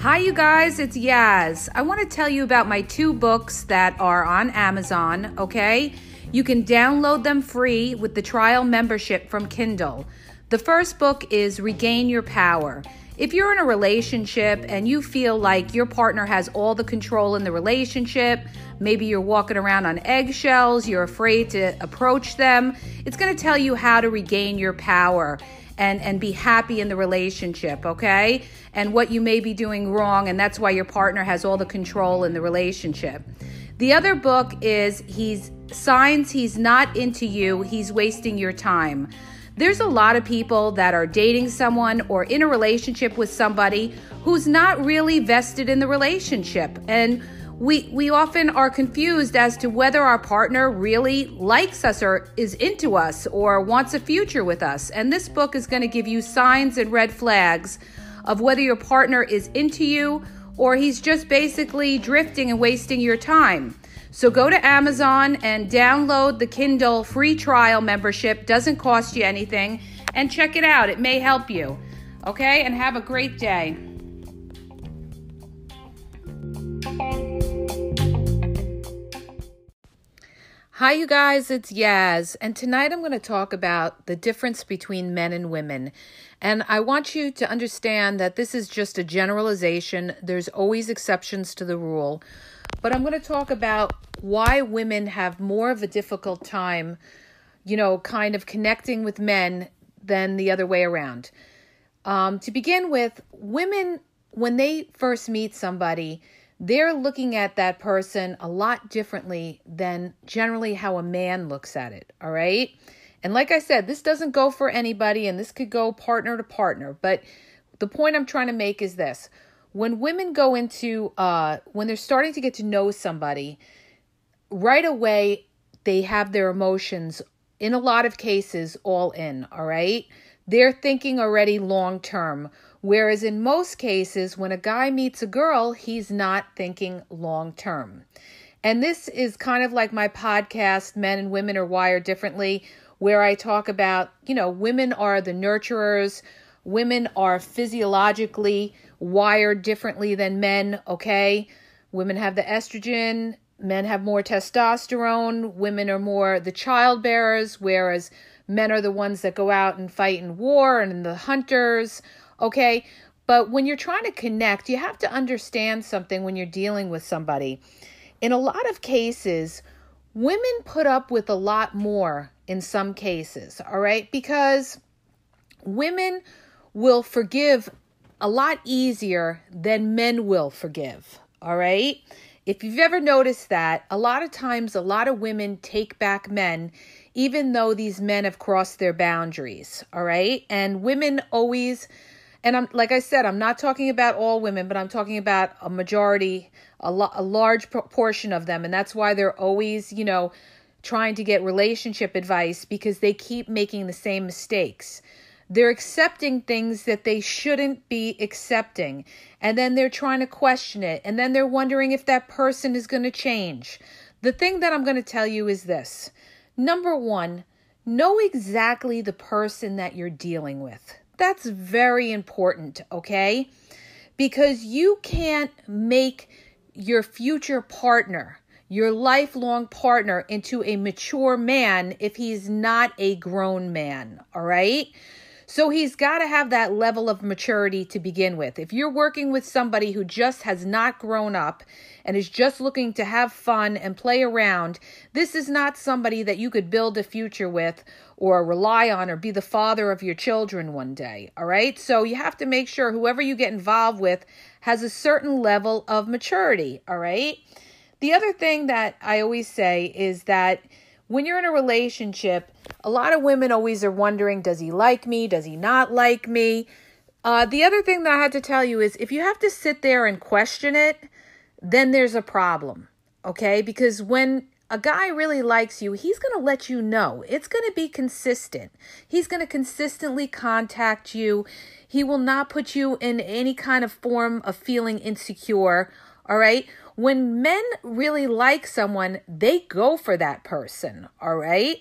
Hi, you guys, it's Yaz. I want to tell you about my 2 books that are on Amazon, okay? You can download them free with the trial membership from Kindle. The first book is Regain Your Power. If you're in a relationship and you feel like your partner has all the control in the relationship, maybe you're walking around on eggshells, you're afraid to approach them, it's going to tell you how to regain your power and be happy in the relationship, okay? And what you may be doing wrong, and that's why your partner has all the control in the relationship. The other book is Signs He's Not Into You, He's Wasting Your Time. There's a lot of people that are dating someone or in a relationship with somebody who's not really vested in the relationship. And we often are confused as to whether our partner really likes us or is into us or wants a future with us. And this book is going to give you signs and red flags of whether your partner is into you or he's just basically drifting and wasting your time. So go to Amazon and download the Kindle free trial membership. Doesn't cost you anything. And check it out. It may help you. Okay? And have a great day. Hi, you guys, it's Yaz, and tonight I'm going to talk about the difference between men and women. And I want you to understand that this is just a generalization. There's always exceptions to the rule. But I'm going to talk about why women have more of a difficult time, kind of connecting with men than the other way around. To begin with, women, when they first meet somebody, they're looking at that person a lot differently than generally how a man looks at it, all right? And like I said, this doesn't go for anybody, and this could go partner to partner. But the point I'm trying to make is this. When women go into, when they're starting to get to know somebody, right away, they have their emotions, in a lot of cases, all in, all right? They're thinking already long term. Whereas in most cases, when a guy meets a girl, he's not thinking long term. And this is kind of like my podcast, Men and Women Are Wired Differently, where I talk about, women are the nurturers. Women are physiologically wired differently than men, okay? Women have the estrogen. Men have more testosterone. Women are more the childbearers, whereas men are the ones that go out and fight in war and the hunters. Okay, but when you're trying to connect, you have to understand something when you're dealing with somebody. In a lot of cases, women put up with a lot more in some cases, all right? Because women will forgive a lot easier than men will forgive, all right? If you've ever noticed that, a lot of times, a lot of women take back men, even though these men have crossed their boundaries, all right? And women always... And like I said, I'm not talking about all women, but I'm talking about a majority, a large proportion of them. And that's why they're always, trying to get relationship advice, because they keep making the same mistakes. They're accepting things that they shouldn't be accepting. And then they're trying to question it. And then they're wondering if that person is going to change. The thing that I'm going to tell you is this. Number one, know exactly the person that you're dealing with. That's very important, okay? Because you can't make your future partner, your lifelong partner, into a mature man if he's not a grown man, all right? So he's got to have that level of maturity to begin with. If you're working with somebody who just has not grown up and is just looking to have fun and play around, this is not somebody that you could build a future with or rely on or be the father of your children one day, all right? So you have to make sure whoever you get involved with has a certain level of maturity, all right? The other thing that I always say is that when you're in a relationship, a lot of women always are wondering, does he like me? Does he not like me? The other thing that I had to tell you is if you have to sit there and question it, then there's a problem, okay? Because when a guy really likes you, he's going to let you know. It's going to be consistent. He's going to consistently contact you. He will not put you in any kind of form of feeling insecure, all right? When men really like someone, they go for that person, all right?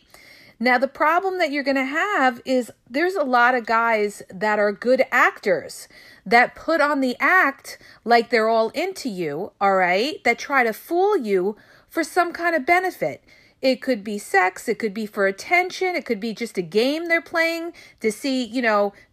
Now, the problem that you're going to have is there's a lot of guys that are good actors that put on the act like they're all into you, all right, that try to fool you for some kind of benefit. It could be sex, it could be for attention, it could be just a game they're playing to see,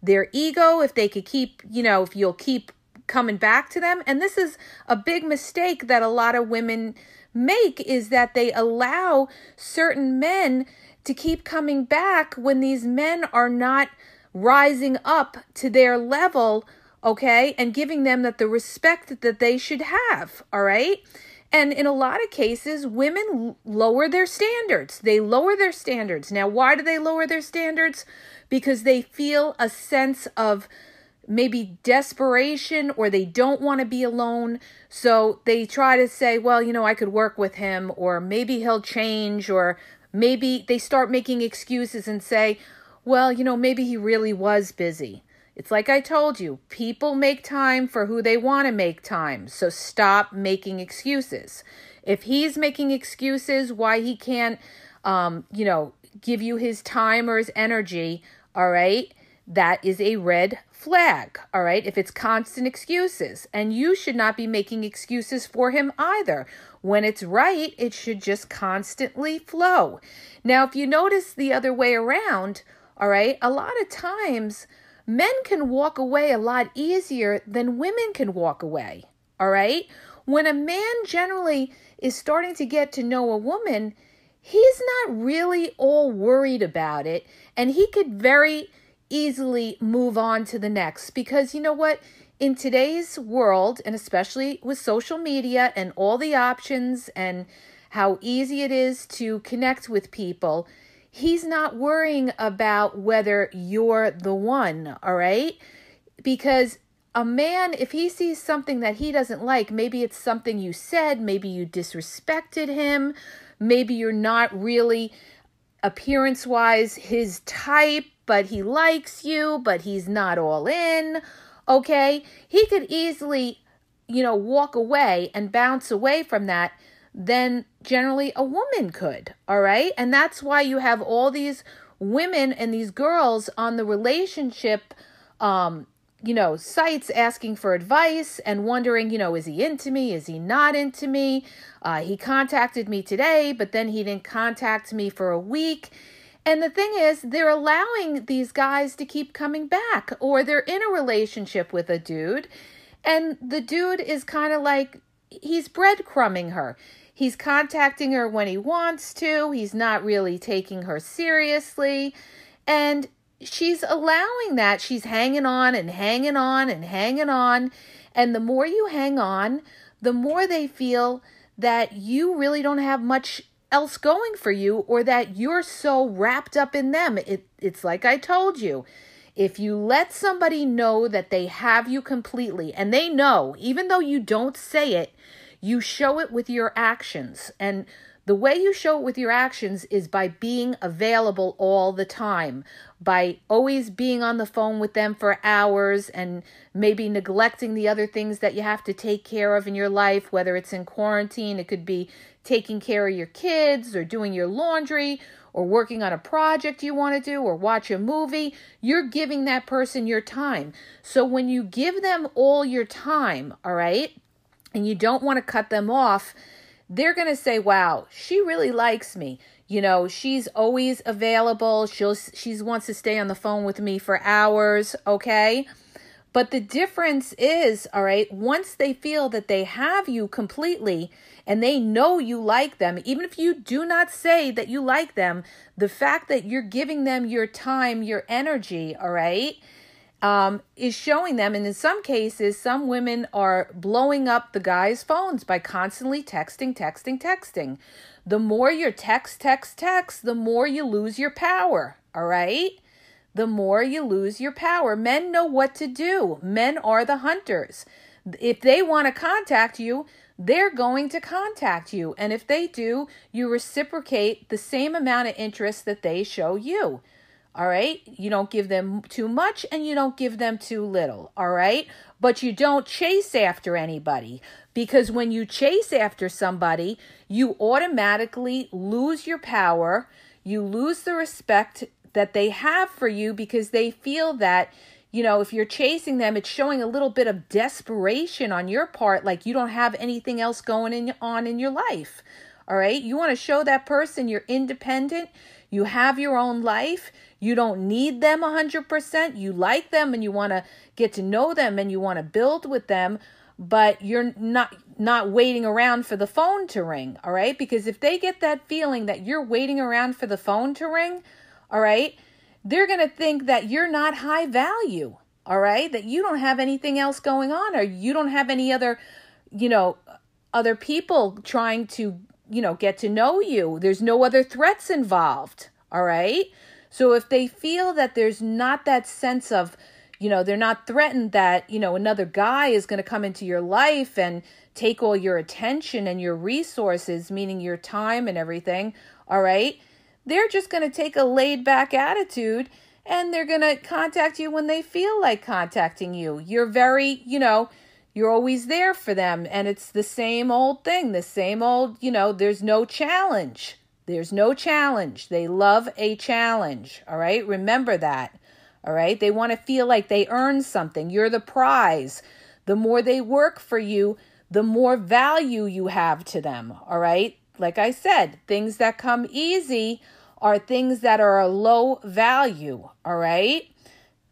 their ego, if they could keep, if you'll keep coming back to them. And this is a big mistake that a lot of women make, is that they allow certain men to keep coming back when these men are not rising up to their level, okay, and giving them the respect that they should have, all right? And in a lot of cases, women lower their standards. They lower their standards. Now, why do they lower their standards? Because they feel a sense of maybe desperation, or they don't want to be alone. So they try to say, well, I could work with him, or maybe he'll change, or maybe they start making excuses and say, well, maybe he really was busy. It's like I told you, people make time for who they want to make time. So stop making excuses. If he's making excuses why he can't, give you his time or his energy, all right, that is a red flag, all right, if it's constant excuses. And you should not be making excuses for him either. When it's right, it should just constantly flow. Now, if you notice the other way around, all right, a lot of times men can walk away a lot easier than women can walk away, all right? When a man generally is starting to get to know a woman, he's not really all worried about it, and he could very easily move on to the next. Because you know what? In today's world, and especially with social media and all the options and how easy it is to connect with people, he's not worrying about whether you're the one, all right? Because a man, if he sees something that he doesn't like, maybe it's something you said, maybe you disrespected him, maybe you're not really appearance-wise his type, but he likes you, but he's not all in, okay? He could easily, walk away and bounce away from that than generally a woman could, all right? And that's why you have all these women and these girls on the relationship, sites asking for advice and wondering, is he into me? Is he not into me? He contacted me today, but then he didn't contact me for a week. And the thing is, they're allowing these guys to keep coming back, or they're in a relationship with a dude, and the dude is kind of like, he's breadcrumbing her. He's contacting her when he wants to. He's not really taking her seriously. And she's allowing that. She's hanging on and hanging on and hanging on. And the more you hang on, the more they feel that you really don't have much else going for you, or that you're so wrapped up in them. It's like I told you. If you let somebody know that they have you completely, and they know, even though you don't say it, you show it with your actions. And the way you show it with your actions is by being available all the time, by always being on the phone with them for hours and maybe neglecting the other things that you have to take care of in your life, whether it's in quarantine, it could be taking care of your kids or doing your laundry or working on a project you want to do or watch a movie. You're giving that person your time. So when you give them all your time, all right, and you don't want to cut them off, they're going to say, wow, she really likes me. She's always available. She wants to stay on the phone with me for hours, okay? But the difference is, all right, once they feel that they have you completely and they know you like them, even if you do not say that you like them, the fact that you're giving them your time, your energy, all right, is showing them. And in some cases, some women are blowing up the guys' phones by constantly texting. The more you text, the more you lose your power, all right? The more you lose your power. Men know what to do. Men are the hunters. If they want to contact you, they're going to contact you. And if they do, you reciprocate the same amount of interest that they show you. All right? You don't give them too much and you don't give them too little. All right? But you don't chase after anybody, because when you chase after somebody, you automatically lose your power. You lose the respect that they have for you because they feel that, if you're chasing them, it's showing a little bit of desperation on your part, like you don't have anything else going on in your life. All right. You want to show that person you're independent. You have your own life. You don't need them 100%. You like them and you want to get to know them and you want to build with them, but you're not waiting around for the phone to ring. All right. Because if they get that feeling that you're waiting around for the phone to ring, all right, they're going to think that you're not high value. All right. That you don't have anything else going on, or you don't have any other, other people trying to, get to know you. There's no other threats involved. All right. So if they feel that there's not that sense of, they're not threatened that, another guy is going to come into your life and take all your attention and your resources, meaning your time and everything. All right. They're just going to take a laid back attitude and they're going to contact you when they feel like contacting you. You're very, you're always there for them. And it's the same old thing, the same old, there's no challenge. There's no challenge. They love a challenge. All right. Remember that. All right. They want to feel like they earn something. You're the prize. The more they work for you, the more value you have to them. All right. Like I said, things that come easy are things that are a low value. All right.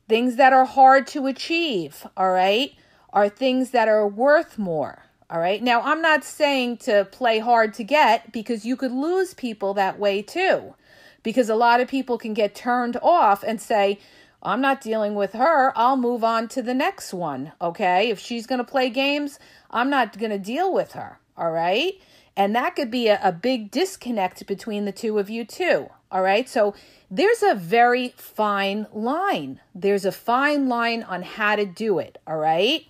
Things that are hard to achieve. All right. Are things that are worth more. All right. Now, I'm not saying to play hard to get, because you could lose people that way too. Because a lot of people can get turned off and say, I'm not dealing with her. I'll move on to the next one. Okay. If she's going to play games, I'm not going to deal with her. All right. And that could be a big disconnect between the two of you too. All right. So there's a very fine line. There's a fine line on how to do it. All right.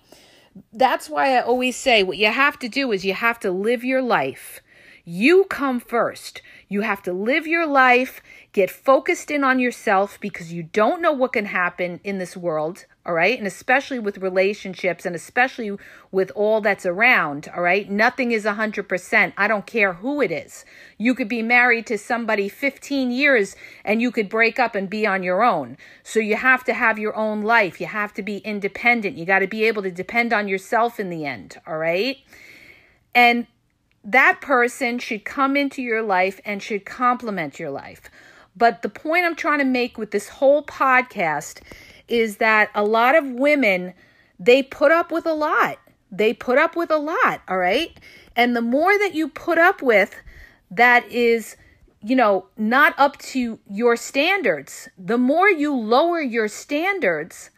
That's why I always say what you have to do is you have to live your life. You come first. You have to live your life, get focused in on yourself, because you don't know what can happen in this world, all right? And especially with relationships and especially with all that's around, all right? Nothing is 100%. I don't care who it is. You could be married to somebody 15 years and you could break up and be on your own. So you have to have your own life. You have to be independent. You got to be able to depend on yourself in the end, all right? And that person should come into your life and should complement your life. But the point I'm trying to make with this whole podcast is that a lot of women, they put up with a lot. They put up with a lot, all right? And the more that you put up with that is, not up to your standards, the more you lower your standards,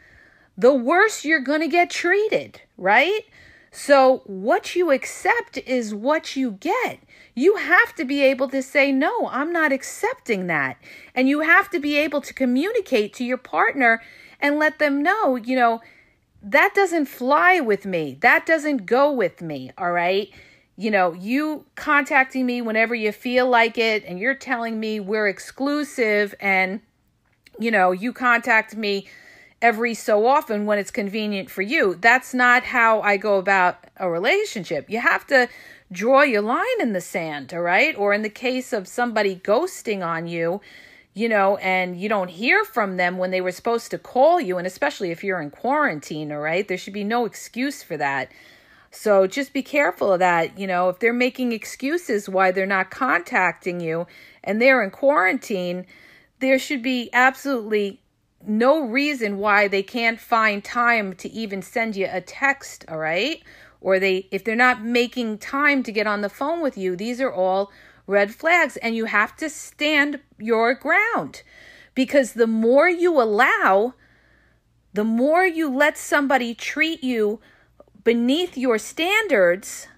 the worse you're going to get treated, right? So what you accept is what you get. You have to be able to say, no, I'm not accepting that. And you have to be able to communicate to your partner and let them know, that doesn't fly with me. That doesn't go with me. All right. You contacting me whenever you feel like it, and you're telling me we're exclusive, and, you contact me every so often when it's convenient for you. That's not how I go about a relationship. You have to draw your line in the sand, all right? Or in the case of somebody ghosting on you, and you don't hear from them when they were supposed to call you, and especially if you're in quarantine, all right? There should be no excuse for that. So just be careful of that. If they're making excuses why they're not contacting you and they're in quarantine, there should be absolutely no reason why they can't find time to even send you a text, all right? Or if they're not making time to get on the phone with you, these are all red flags, and you have to stand your ground, because the more you allow, the more you let somebody treat you beneath your standards,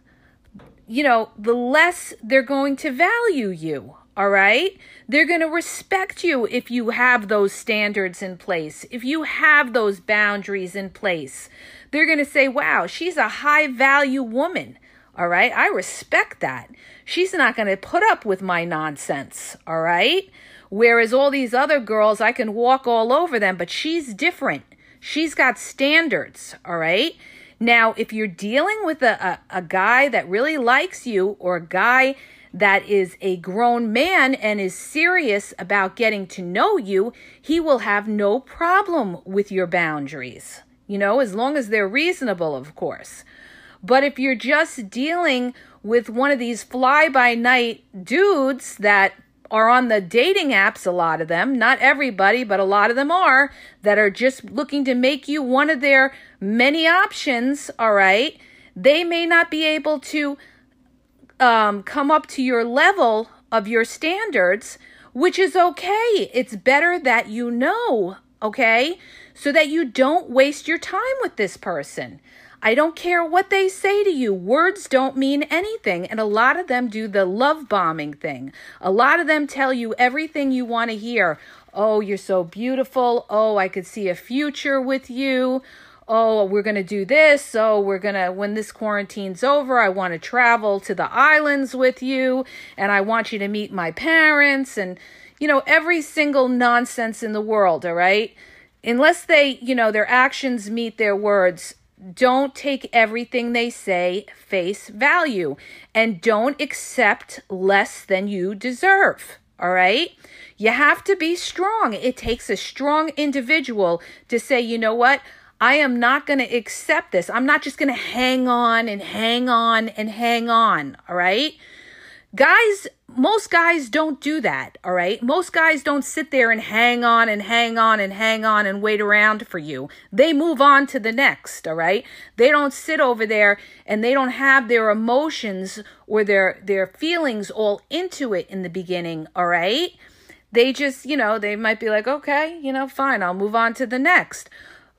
the less they're going to value you. All right. They're going to respect you if you have those standards in place, if you have those boundaries in place. They're going to say, wow, she's a high value woman. All right. I respect that. She's not going to put up with my nonsense. All right. Whereas all these other girls, I can walk all over them, but she's different. She's got standards. All right. Now, if you're dealing with a guy that really likes you, or a guy that is a grown man and is serious about getting to know you, he will have no problem with your boundaries, as long as they're reasonable, of course. But if you're just dealing with one of these fly-by-night dudes that are on the dating apps, a lot of them, not everybody, but a lot of them are, that are just looking to make you one of their many options, all right, they may not be able to come up to your level of your standards, which is okay. It's better that you know, okay, so that you don't waste your time with this person. I don't care what they say to you. Words don't mean anything. And a lot of them do the love bombing thing. A lot of them tell you everything you want to hear. Oh, you're so beautiful. Oh, I could see a future with you. Oh, we're going to do this. Oh, when this quarantine's over, I want to travel to the islands with you. And I want you to meet my parents. And, every single nonsense in the world, all right? Unless they, their actions meet their words, don't take everything they say face value, and don't accept less than you deserve, all right? You have to be strong. It takes a strong individual to say, you know what? I am not going to accept this. I'm not just going to hang on and hang on and hang on, all right? Most guys don't do that, all right? Most guys don't sit there and hang on and hang on and hang on and wait around for you. They move on to the next, all right? They don't sit over there and they don't have their emotions or their feelings all into it in the beginning, all right? They just, they might be like, okay, fine, I'll move on to the next.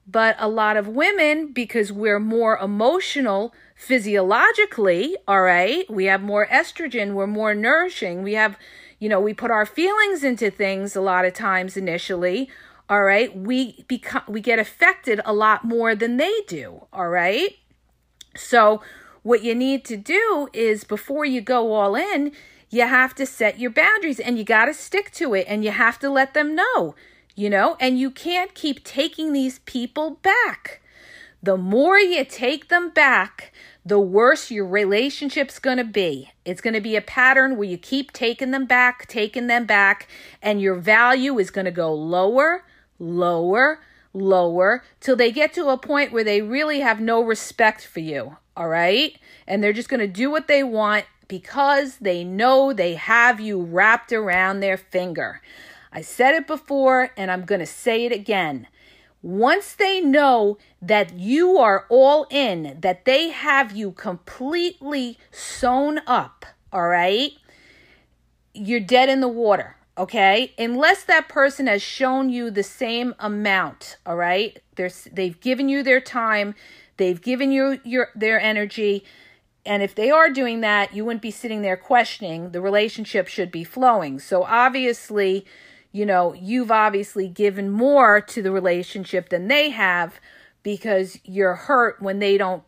But a lot of women, because we're more emotional physiologically, all right, we have more estrogen, we're more nourishing, we have, we put our feelings into things a lot of times initially, all right, we get affected a lot more than they do, all right? So what you need to do is, before you go all in, you have to set your boundaries, and you got to stick to it, and you have to let them know, and you can't keep taking these people back. The more you take them back, the worse your relationship's going to be. It's going to be a pattern where you keep taking them back, and your value is going to go lower, lower, lower, till they get to a point where they really have no respect for you, all right? And they're just going to do what they want because they know they have you wrapped around their finger. I said it before, and I'm going to say it again. Once they know that you are all in, that they have you completely sewn up, all right, you're dead in the water, okay? Unless that person has shown you the same amount, all right? They've given you their time, they've given you their energy, and if they are doing that, you wouldn't be sitting there questioning. The relationship should be flowing. So obviously, you've obviously given more to the relationship than they have, because you're hurt when they don't,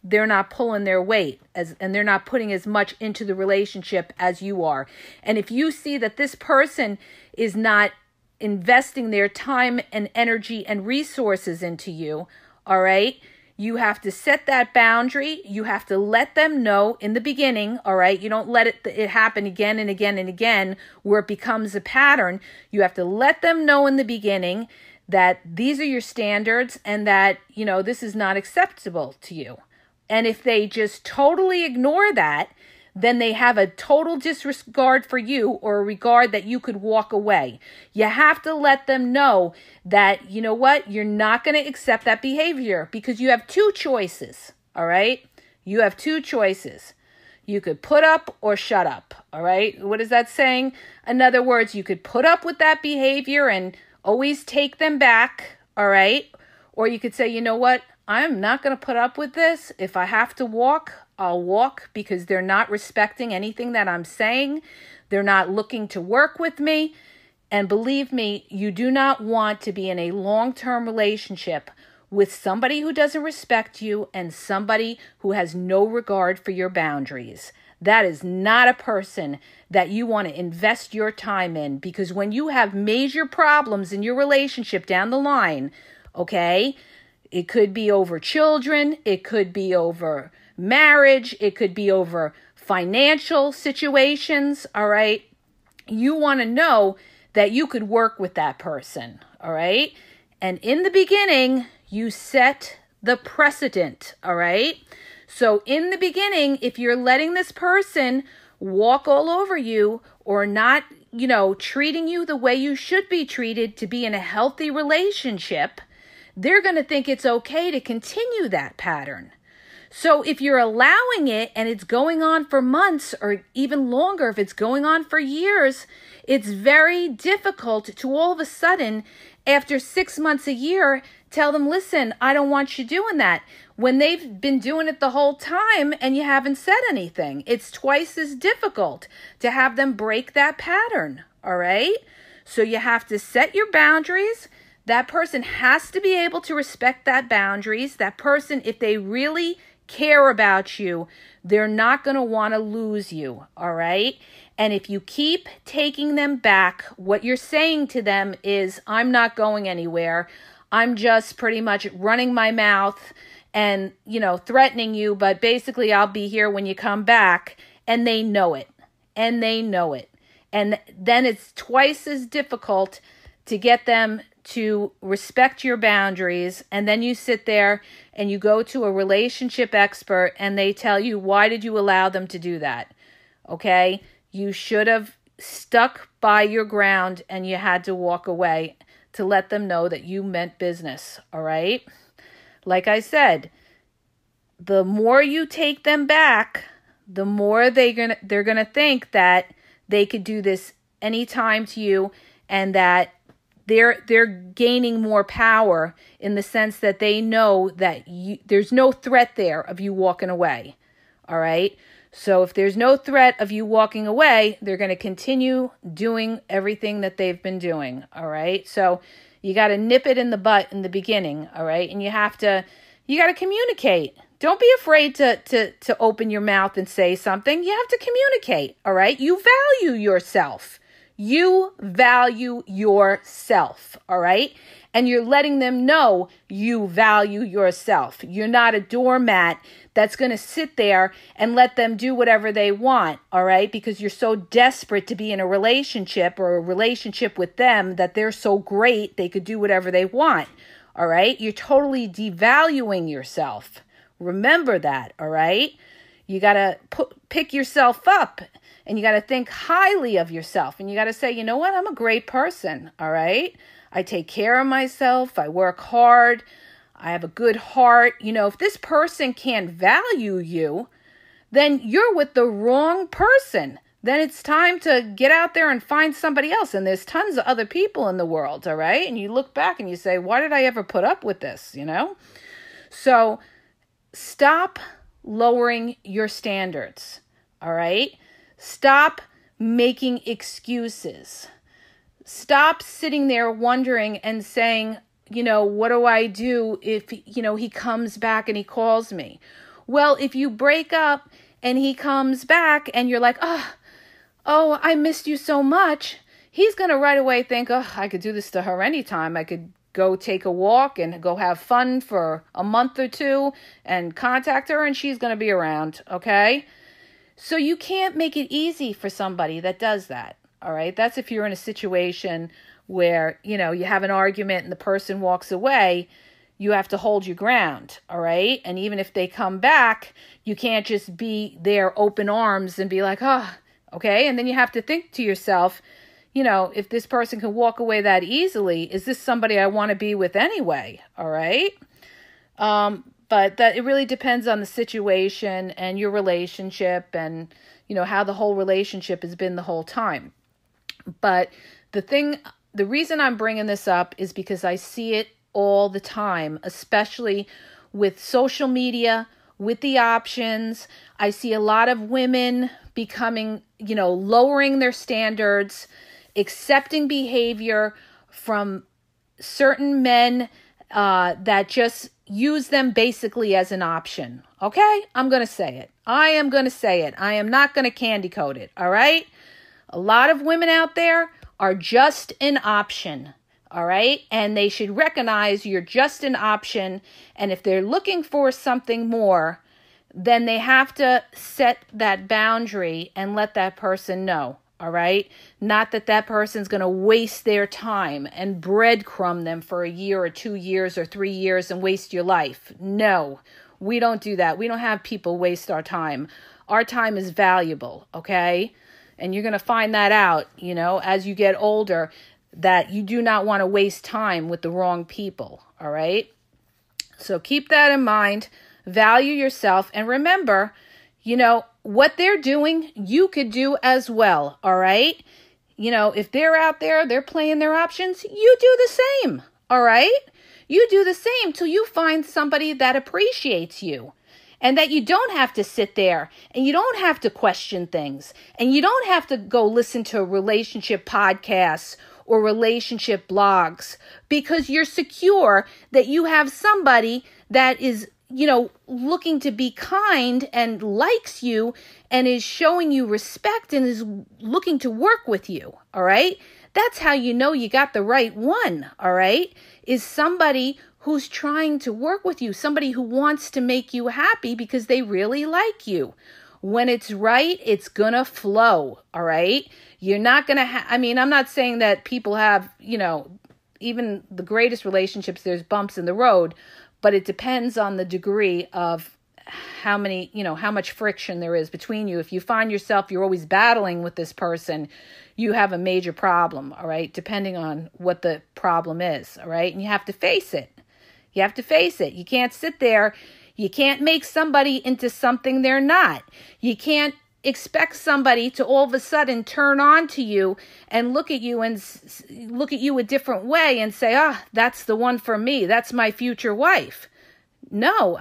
they're not pulling their weight and they're not putting as much into the relationship as you are. And if you see that this person is not investing their time and energy and resources into you, all right, you have to set that boundary. You have to let them know in the beginning, all right? You don't let it happen again and again and again where it becomes a pattern. You have to let them know in the beginning that these are your standards and that, this is not acceptable to you. And if they just totally ignore that, then they have a total disregard for you, or a regard that you could walk away. You have to let them know that, you know what, you're not going to accept that behavior, because you have two choices, all right? You have two choices. You could put up or shut up, all right? What is that saying? In other words, you could put up with that behavior and always take them back, all right? Or you could say, you know what, I'm not going to put up with this. If I have to walk, I'll walk, because they're not respecting anything that I'm saying. They're not looking to work with me. And believe me, you do not want to be in a long-term relationship with somebody who doesn't respect you and somebody who has no regard for your boundaries. That is not a person that you want to invest your time in, because when you have major problems in your relationship down the line, okay, it could be over children, it could be over marriage, it could be over financial situations, all right, you want to know that you could work with that person, all right? And in the beginning, you set the precedent, all right? So in the beginning, if you're letting this person walk all over you or not, treating you the way you should be treated to be in a healthy relationship, they're going to think it's okay to continue that pattern. So if you're allowing it and it's going on for months or even longer, if it's going on for years, it's very difficult to all of a sudden, after 6 months, a year, tell them, listen, I don't want you doing that. When they've been doing it the whole time and you haven't said anything, it's twice as difficult to have them break that pattern, all right? So you have to set your boundaries. That person has to be able to respect that boundaries. That person, if they really care about you, they're not going to want to lose you, all right? And if you keep taking them back, what you're saying to them is, I'm not going anywhere. I'm just pretty much running my mouth and, threatening you, but basically I'll be here when you come back. And they know it. And they know it. And then it's twice as difficult to get them to respect your boundaries. And then you sit there and you go to a relationship expert and they tell you, why did you allow them to do that? Okay? You should have stuck by your ground and you had to walk away to let them know that you meant business, all right? Like I said, the more you take them back, the more they're gonna think that they could do this anytime to you, and that they're gaining more power in the sense that they know that there's no threat there of you walking away, all right? So if there's no threat of you walking away, they're going to continue doing everything that they've been doing, all right? So you got to nip it in the butt in the beginning, all right? And you got to communicate. Don't be afraid to open your mouth and say something. You have to communicate, all right? You value yourself. You value yourself, all right? And you're letting them know you value yourself. You're not a doormat that's going to sit there and let them do whatever they want, all right? Because you're so desperate to be in a relationship or a relationship with them that they're so great they could do whatever they want, all right? You're totally devaluing yourself. Remember that, all right? You got to pick yourself up, and you got to think highly of yourself, and you got to say, you know what? I'm a great person, all right? I take care of myself. I work hard. I have a good heart. If this person can't value you, then you're with the wrong person. Then it's time to get out there and find somebody else. And there's tons of other people in the world, all right? And you look back and you say, why did I ever put up with this, So stop lowering your standards, all right? Stop making excuses. Stop sitting there wondering and saying, what do I do if, he comes back and he calls me? Well, if you break up and he comes back and you're like, oh, I missed you so much, he's going to right away think, I could do this to her anytime. I could go take a walk and go have fun for a month or two and contact her and she's going to be around, okay? So you can't make it easy for somebody that does that. All right. That's if you're in a situation where, you have an argument and the person walks away, you have to hold your ground. All right. And even if they come back, you can't just be there open arms and be like, okay. And then you have to think to yourself, if this person can walk away that easily, is this somebody I want to be with anyway? All right. But that it really depends on the situation and your relationship and, how the whole relationship has been the whole time. But the reason I'm bringing this up is because I see it all the time, especially with social media, with the options. I see a lot of women becoming, lowering their standards, accepting behavior from certain men that just use them basically as an option. Okay? I'm going to say it. I am going to say it. I am not going to candy coat it. All right? A lot of women out there are just an option, all right? And they should recognize you're just an option. And if they're looking for something more, then they have to set that boundary and let that person know. All right. Not that that person's going to waste their time and breadcrumb them for a year or 2 years or 3 years and waste your life. No, we don't do that. We don't have people waste our time. Our time is valuable. Okay. And you're going to find that out, as you get older, that you do not want to waste time with the wrong people. All right. So keep that in mind. Value yourself. And remember, what they're doing, you could do as well, all right? If they're out there, they're playing their options, you do the same, all right? You do the same till you find somebody that appreciates you and that you don't have to sit there and you don't have to question things and you don't have to go listen to relationship podcasts or relationship blogs because you're secure that you have somebody that is looking to be kind and likes you and is showing you respect and is looking to work with you, all right? That's how you know you got the right one, all right? Is somebody who's trying to work with you, somebody who wants to make you happy because they really like you. When it's right, it's gonna flow, all right? You're not gonna I'm not saying that people have, even the greatest relationships, there's bumps in the road, but it depends on the degree of how much friction there is between you. If you find yourself, you're always battling with this person, you have a major problem, all right? Depending on what the problem is, all right? And you have to face it. You have to face it. You can't sit there. You can't make somebody into something they're not. You can't expect somebody to all of a sudden turn on to you and look at you a different way and say, that's the one for me. That's my future wife. No,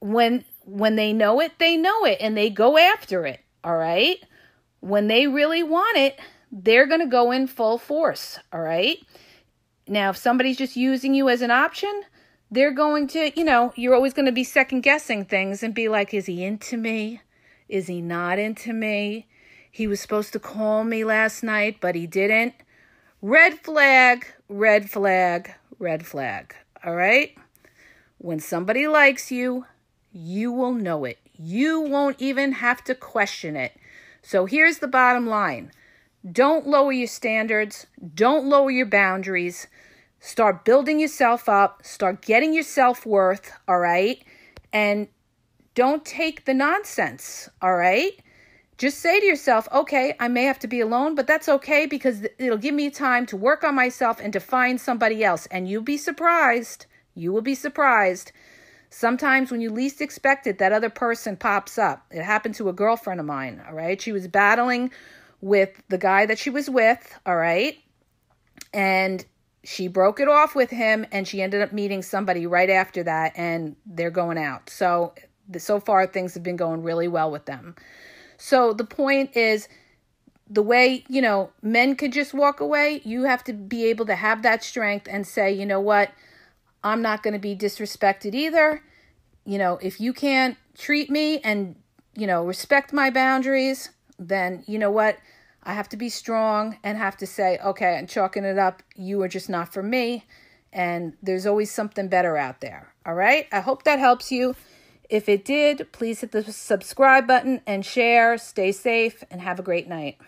when they know it, and they go after it. All right. When they really want it, they're going to go in full force. All right. Now, if somebody's just using you as an option, they're going to, you're always going to be second guessing things and be like, is he into me? Is he not into me? He was supposed to call me last night, but he didn't. Red flag, red flag, red flag. All right? When somebody likes you, you will know it. You won't even have to question it. So here's the bottom line. Don't lower your standards. Don't lower your boundaries. Start building yourself up. Start getting your self-worth, all right? And don't take the nonsense, all right? Just say to yourself, okay, I may have to be alone, but that's okay because it'll give me time to work on myself and to find somebody else. And you'll be surprised. You will be surprised. Sometimes when you least expect it, that other person pops up. It happened to a girlfriend of mine, all right? She was battling with the guy that she was with, all right? And she broke it off with him, and she ended up meeting somebody right after that, and they're going out. So far, things have been going really well with them. So the point is, the way, men could just walk away, you have to be able to have that strength and say, you know what, I'm not going to be disrespected either. If you can't treat me and, respect my boundaries, then you know what? I have to be strong and have to say, okay, I'm chalking it up. You are just not for me. And there's always something better out there. All right. I hope that helps you. If it did, please hit the subscribe button and share. Stay safe and have a great night.